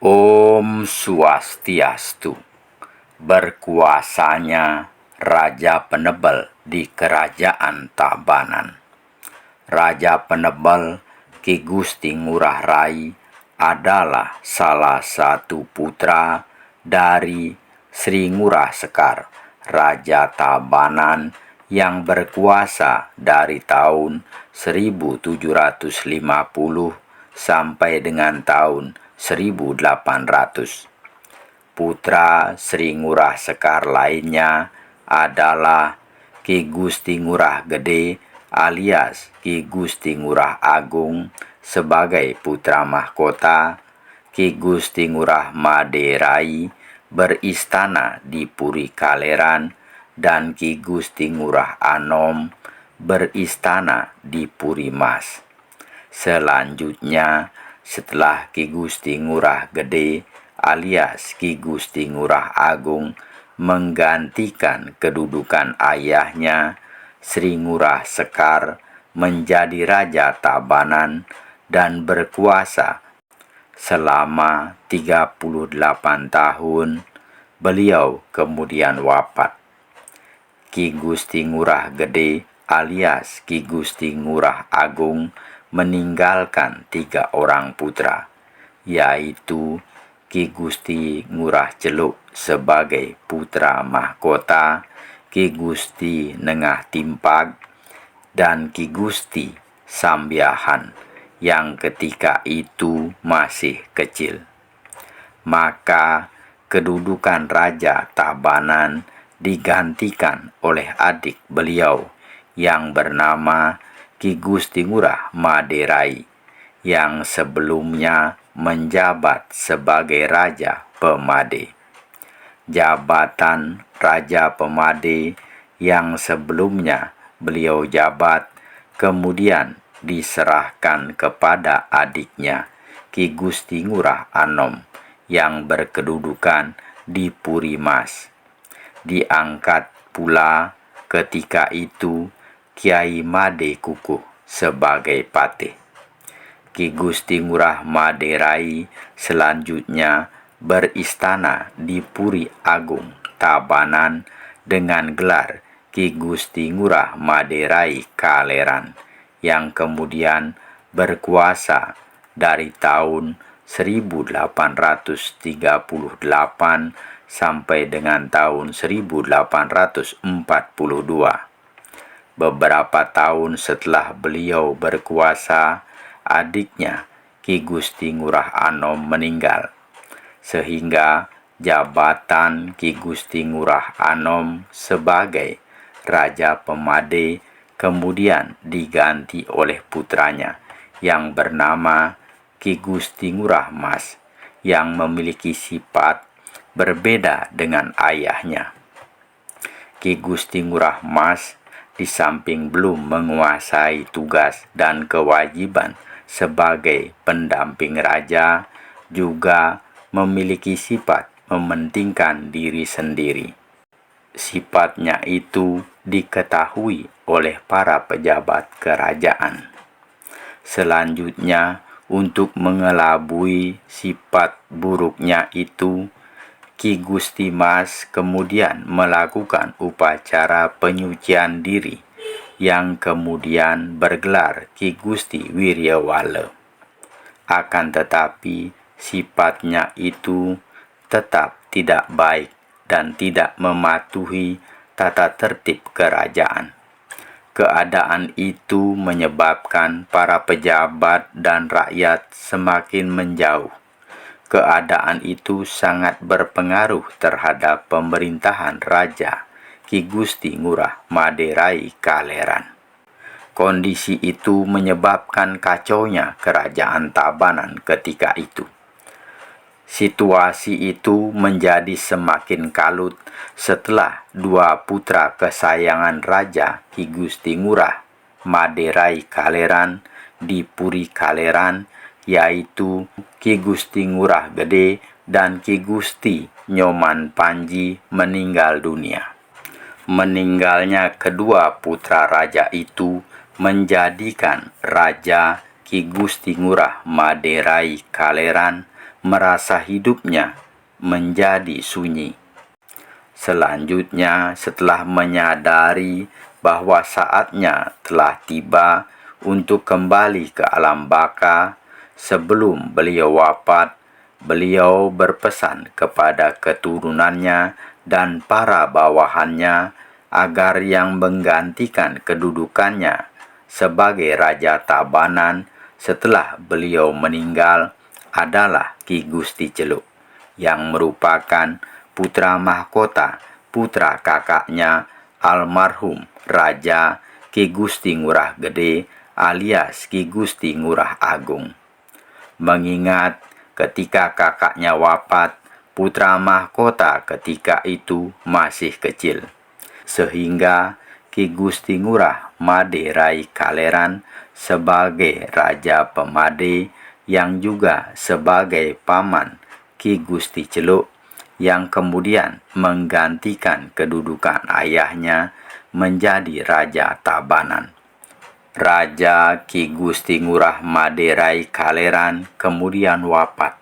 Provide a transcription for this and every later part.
Om Swastiastu. Berkuasanya Raja Penebel di Kerajaan Tabanan. Raja Penebel Ki Gusti Ngurah Rai adalah salah satu putra dari Sri Ngurah Sekar, Raja Tabanan yang berkuasa dari tahun 1750 sampai dengan tahun 1800. Putra Sri Ngurah Sekar lainnya adalah Ki Gusti Ngurah Gede alias Ki Gusti Ngurah Agung sebagai putra mahkota, Ki Gusti Ngurah Made Rai beristana di Puri Kaleran, dan Ki Gusti Ngurah Anom beristana di Puri Mas. Selanjutnya, setelah Ki Gusti Ngurah Gede alias Ki Gusti Ngurah Agung menggantikan kedudukan ayahnya, Sri Ngurah Sekar menjadi Raja Tabanan dan berkuasa selama 38 tahun. Beliau kemudian wafat. Ki Gusti Ngurah Gede alias Ki Gusti Ngurah Agung meninggalkan 3 orang putra, yaitu Ki Gusti Ngurah Celuk sebagai putra mahkota, Ki Gusti Nengah Timpag, dan Ki Gusti Sambiahan yang ketika itu masih kecil. Maka kedudukan Raja Tabanan digantikan oleh adik beliau yang bernama Ki Gusti Ngurah Made Rai, yang sebelumnya menjabat sebagai Raja Pemade. Jabatan Raja Pemade yang sebelumnya beliau jabat kemudian diserahkan kepada adiknya Ki Gusti Ngurah Anom yang berkedudukan di Puri Mas. Diangkat pula ketika itu Kiai Made Kukuh sebagai patih. Ki Gusti Ngurah Made Rai selanjutnya beristana di Puri Agung Tabanan dengan gelar Ki Gusti Ngurah Made Rai Kaleran, yang kemudian berkuasa dari tahun 1838 sampai dengan tahun 1842. Beberapa tahun setelah beliau berkuasa, adiknya Ki Gusti Ngurah Anom meninggal, sehingga jabatan Ki Gusti Ngurah Anom sebagai Raja Pemade kemudian diganti oleh putranya yang bernama Ki Gusti Ngurah Mas, yang memiliki sifat berbeda dengan ayahnya. Ki Gusti Ngurah Mas di samping belum menguasai tugas dan kewajiban sebagai pendamping raja, juga memiliki sifat mementingkan diri sendiri. Sifatnya itu diketahui oleh para pejabat kerajaan. Selanjutnya, untuk mengelabui sifat buruknya itu, Ki Gusti Mas kemudian melakukan upacara penyucian diri yang kemudian bergelar Ki Gusti Wiryawala. Akan tetapi sifatnya itu tetap tidak baik dan tidak mematuhi tata tertib kerajaan. Keadaan itu menyebabkan para pejabat dan rakyat semakin menjauh. Keadaan itu sangat berpengaruh terhadap pemerintahan Raja Ki Gusti Ngurah Made Rai Kaleran. Kondisi itu menyebabkan kacaunya kerajaan Tabanan ketika itu. Situasi itu menjadi semakin kalut setelah 2 putra kesayangan Raja Ki Gusti Ngurah Made Rai Kaleran di Puri Kaleran, yaitu Ki Gusti Ngurah Gede dan Ki Gusti Nyoman Panji, meninggal dunia. Meninggalnya kedua putra raja itu menjadikan Raja Ki Gusti Ngurah Made Rai Kaleran merasa hidupnya menjadi sunyi. Selanjutnya, setelah menyadari bahwa saatnya telah tiba untuk kembali ke alam baka, sebelum beliau wafat, beliau berpesan kepada keturunannya dan para bawahannya agar yang menggantikan kedudukannya sebagai Raja Tabanan setelah beliau meninggal adalah Ki Gusti Celuk, yang merupakan putra mahkota putra kakaknya almarhum Raja Ki Gusti Ngurah Gede alias Ki Gusti Ngurah Agung. Mengingat ketika kakaknya wafat, putra mahkota ketika itu masih kecil, sehingga Ki Gusti Ngurah Made Rai Kaleran sebagai Raja Pemade yang juga sebagai paman Ki Gusti Celuk yang kemudian menggantikan kedudukan ayahnya menjadi Raja Tabanan. Raja Ki Gusti Ngurah Made Rai Kaleran kemudian wafat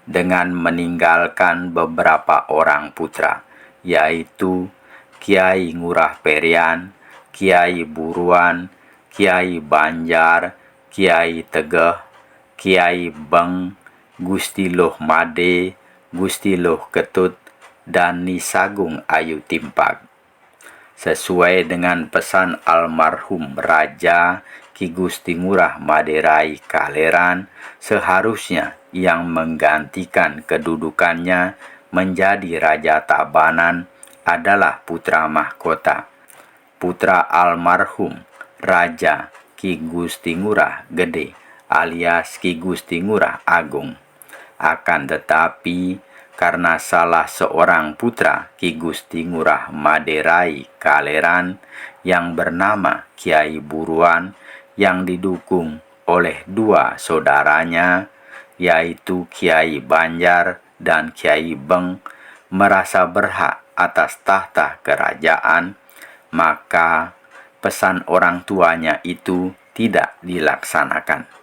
dengan meninggalkan beberapa orang putra, yaitu Kiai Ngurah Perian, Kiai Buruan, Kiai Banjar, Kiai Tegeh, Kiai Beng, Gusti Loh Made, Gusti Loh Ketut, dan Nisagung Ayu Timpak. Sesuai dengan pesan almarhum Raja Ki Gusti Ngurah Made Rai Kaleran, seharusnya yang menggantikan kedudukannya menjadi Raja Tabanan adalah putra mahkota, putra almarhum Raja Ki Gusti Ngurah Gede alias Ki Gusti Ngurah Agung. Akan tetapi, karena salah seorang putra Ki Gusti Ngurah Made Rai Kaleran yang bernama Kiai Buruan yang didukung oleh dua saudaranya, yaitu Kiai Banjar dan Kiai Beng, merasa berhak atas tahta kerajaan, maka pesan orang tuanya itu tidak dilaksanakan.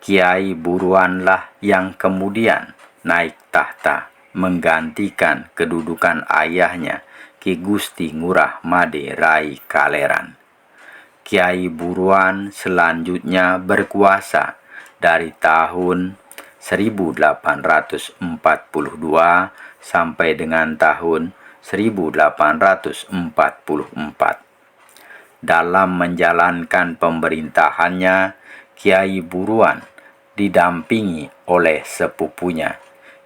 Kiai Buruanlah yang kemudian naik tahta menggantikan kedudukan ayahnya Ki Gusti Ngurah Made Rai Kaleran. Kiai Buruan selanjutnya berkuasa dari tahun 1842 sampai dengan tahun 1844. Dalam menjalankan pemerintahannya, Kiai Buruan didampingi oleh sepupunya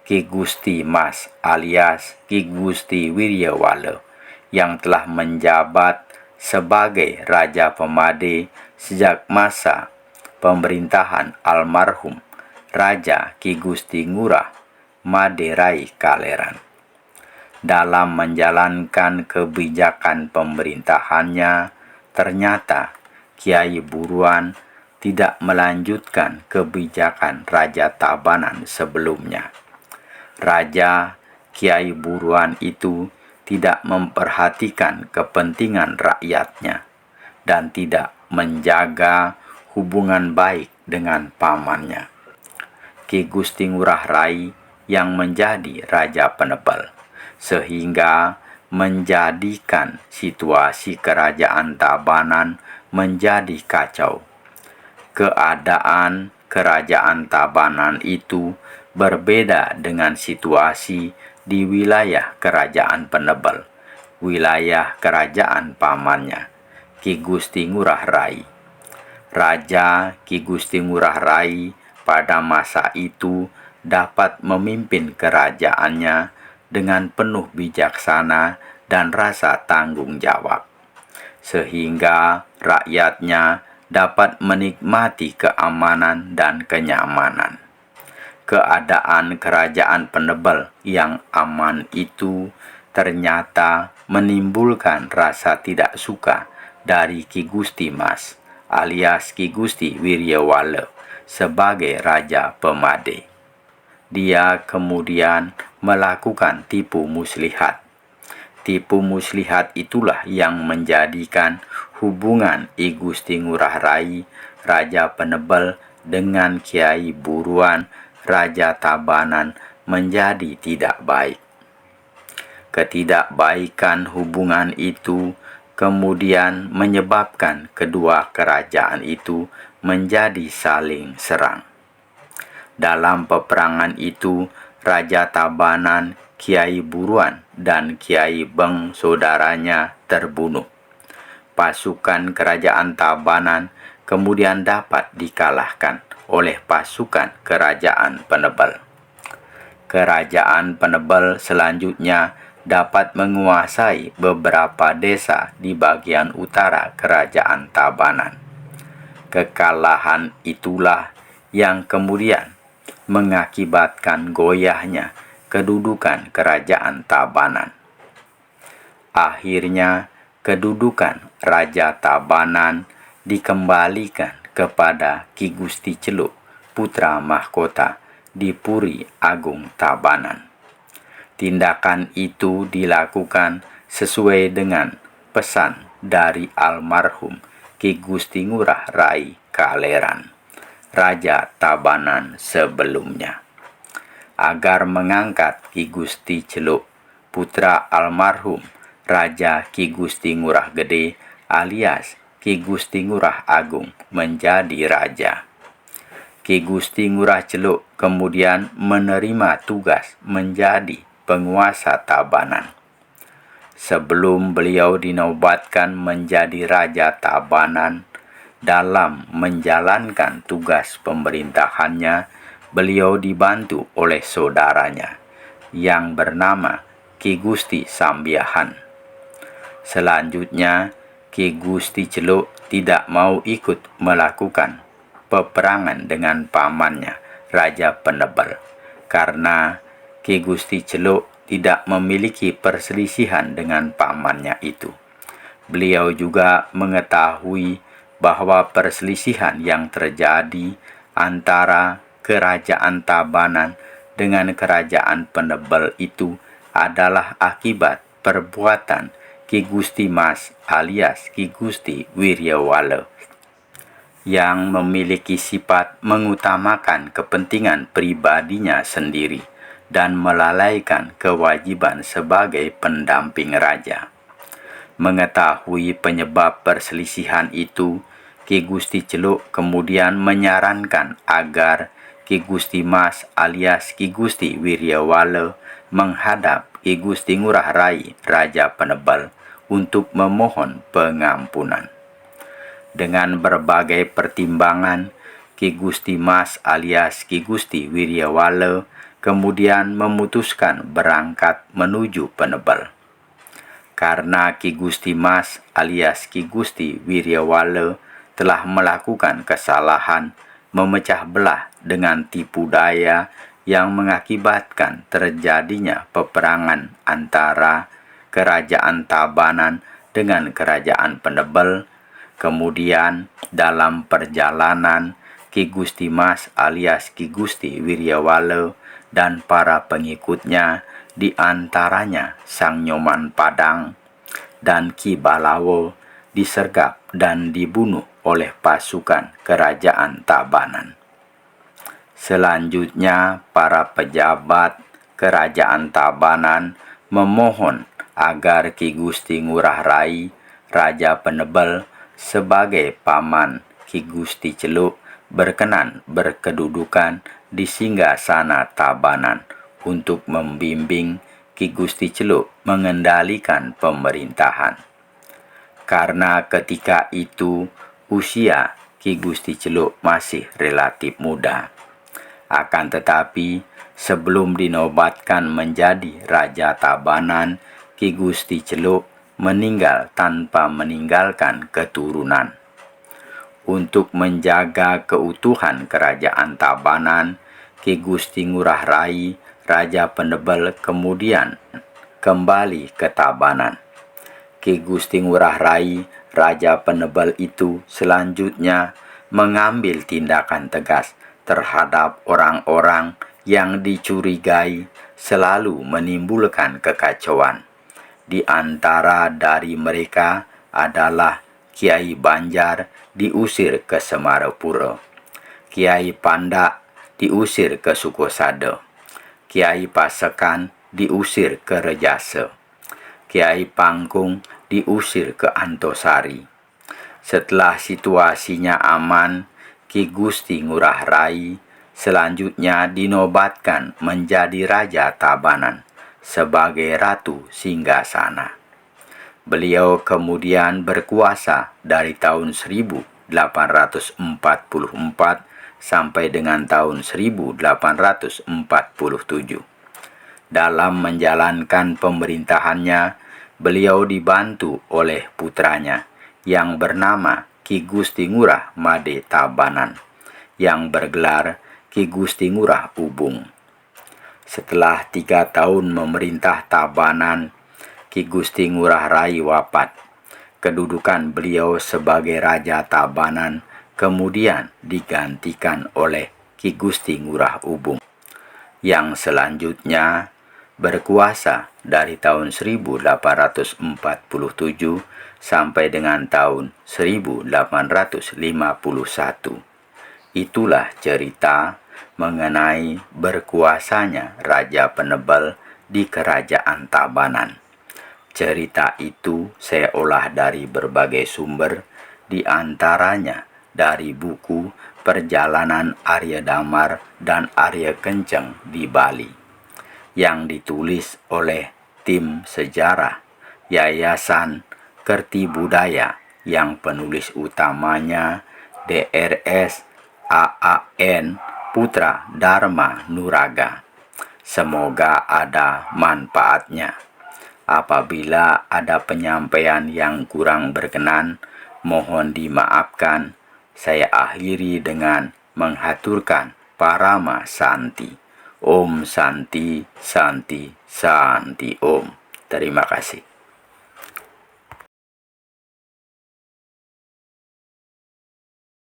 Ki Gusti Mas alias Ki Gusti Wiryawala yang telah menjabat sebagai Raja Pemade sejak masa pemerintahan almarhum Raja Ki Gusti Ngurah Made Rai Kaleran. Dalam menjalankan kebijakan pemerintahannya, ternyata Kiai Buruan tidak melanjutkan kebijakan Raja Tabanan sebelumnya. Raja Kiai Buruan itu tidak memperhatikan kepentingan rakyatnya dan tidak menjaga hubungan baik dengan pamannya, Ki Gusti Ngurah Rai, yang menjadi Raja Penebel, sehingga menjadikan situasi kerajaan Tabanan menjadi kacau. Keadaan kerajaan Tabanan itu berbeda dengan situasi di wilayah kerajaan Penebel, wilayah kerajaan pamannya, Ki Gusti Ngurah Rai. Raja Ki Gusti Ngurah Rai pada masa itu dapat memimpin kerajaannya dengan penuh bijaksana dan rasa tanggung jawab, sehingga rakyatnya dapat menikmati keamanan dan kenyamanan. Keadaan kerajaan Penebel yang aman itu ternyata menimbulkan rasa tidak suka dari Ki Gusti Mas alias Ki Gusti Wiryawala sebagai Raja Pemade. Dia kemudian melakukan tipu muslihat. Tipu muslihat itulah yang menjadikan hubungan I Gusti Ngurah Rai, Raja Penebel, dengan Kiai Buruan Raja Tabanan menjadi tidak baik. Ketidakbaikan hubungan itu kemudian menyebabkan kedua kerajaan itu menjadi saling serang. Dalam peperangan itu, Raja Tabanan, Kiai Buruan, dan Kiai Beng saudaranya terbunuh. Pasukan kerajaan Tabanan kemudian dapat dikalahkan oleh pasukan kerajaan Penebel. Kerajaan Penebel selanjutnya dapat menguasai beberapa desa di bagian utara kerajaan Tabanan. Kekalahan itulah yang kemudian mengakibatkan goyahnya kedudukan kerajaan Tabanan. Akhirnya, kedudukan Raja Tabanan dikembalikan kepada Ki Gusti Celuk, putra mahkota di Puri Agung Tabanan. Tindakan itu dilakukan sesuai dengan pesan dari almarhum Ki Gusti Ngurah Rai Kaleran, Raja Tabanan sebelumnya, agar mengangkat Ki Gusti Celuk, putra almarhum Raja Ki Gusti Ngurah Gede alias Ki Gusti Ngurah Agung menjadi raja. Ki Gusti Ngurah Celuk kemudian menerima tugas menjadi penguasa Tabanan. Sebelum beliau dinobatkan menjadi Raja Tabanan, dalam menjalankan tugas pemerintahannya, beliau dibantu oleh saudaranya yang bernama Ki Gusti Sambiahan. Selanjutnya, Ki Gusti Celuk tidak mau ikut melakukan peperangan dengan pamannya, Raja Penebel, karena Ki Gusti Celuk tidak memiliki perselisihan dengan pamannya itu. Beliau juga mengetahui bahwa perselisihan yang terjadi antara kerajaan Tabanan dengan kerajaan Penebel itu adalah akibat perbuatan Ki Gusti Mas alias Ki Gusti Wiryawala yang memiliki sifat mengutamakan kepentingan pribadinya sendiri dan melalaikan kewajiban sebagai pendamping raja. Mengetahui penyebab perselisihan itu, Ki Gusti Celuk kemudian menyarankan agar Ki Gusti Mas alias Ki Gusti Wiryawala menghadap Ki Gusti Ngurah Rai, Raja Penebel, untuk memohon pengampunan. Dengan berbagai pertimbangan, Ki Gusti Mas alias Ki Gusti Wiryawala kemudian memutuskan berangkat menuju Penebel. Karena Ki Gusti Mas alias Ki Gusti Wiryawala telah melakukan kesalahan memecah belah dengan tipu daya yang mengakibatkan terjadinya peperangan antara kerajaan Tabanan dengan kerajaan Penebel. Kemudian dalam perjalanan, Ki Gusti Mas alias Ki Gusti Wiryawala dan para pengikutnya, di antaranya Sang Nyoman Padang dan Ki Balawo, disergap dan dibunuh oleh pasukan kerajaan Tabanan. Selanjutnya, para pejabat kerajaan Tabanan memohon agar Ki Gusti Ngurah Rai, Raja Penebel, sebagai paman Ki Gusti Celuk berkenan berkedudukan di singgasana Tabanan untuk membimbing Ki Gusti Celuk mengendalikan pemerintahan. Karena ketika itu usia Ki Gusti Celuk masih relatif muda. Akan tetapi, sebelum dinobatkan menjadi Raja Tabanan, Ki Gusti Celuk meninggal tanpa meninggalkan keturunan. Untuk menjaga keutuhan kerajaan Tabanan, Ki Gusti Ngurah Rai, Raja Penebel, kemudian kembali ke Tabanan. Ki Gusti Ngurah Rai, Raja Penebel itu selanjutnya mengambil tindakan tegas terhadap orang-orang yang dicurigai selalu menimbulkan kekacauan. Di antara dari mereka adalah Kiai Banjar diusir ke Semarapura, Kiai Pandak diusir ke Sukosada. Kiai Pasekan diusir ke Rejase. Kiai Pangkung diusir ke Antosari. Setelah situasinya aman, Ki Gusti Ngurah Rai selanjutnya dinobatkan menjadi Raja Tabanan sebagai Ratu Singgasana. Beliau kemudian berkuasa dari tahun 1844 sampai dengan tahun 1847. Dalam menjalankan pemerintahannya, beliau dibantu oleh putranya yang bernama Ki Gusti Ngurah Made Tabanan, yang bergelar Ki Gusti Ngurah Ubung. Setelah 3 tahun memerintah Tabanan, Ki Gusti Ngurah Rai wafat. Kedudukan beliau sebagai Raja Tabanan kemudian digantikan oleh Ki Gusti Ngurah Ubung, yang selanjutnya berkuasa dari tahun 1847 sampai dengan tahun 1851. Itulah cerita mengenai berkuasanya Raja Penebel di Kerajaan Tabanan. Cerita itu saya olah dari berbagai sumber, di antaranya dari buku Perjalanan Arya Damar dan Arya Kenceng di Bali, yang ditulis oleh tim sejarah Yayasan Kerti Budaya, yang penulis utamanya Drs AAN Putra Dharma Nuraga. Semoga ada manfaatnya. Apabila ada penyampaian yang kurang berkenan, mohon dimaafkan. Saya akhiri dengan menghaturkan Parama Santi. Om Santi, Santi, Santi Om. Terima kasih.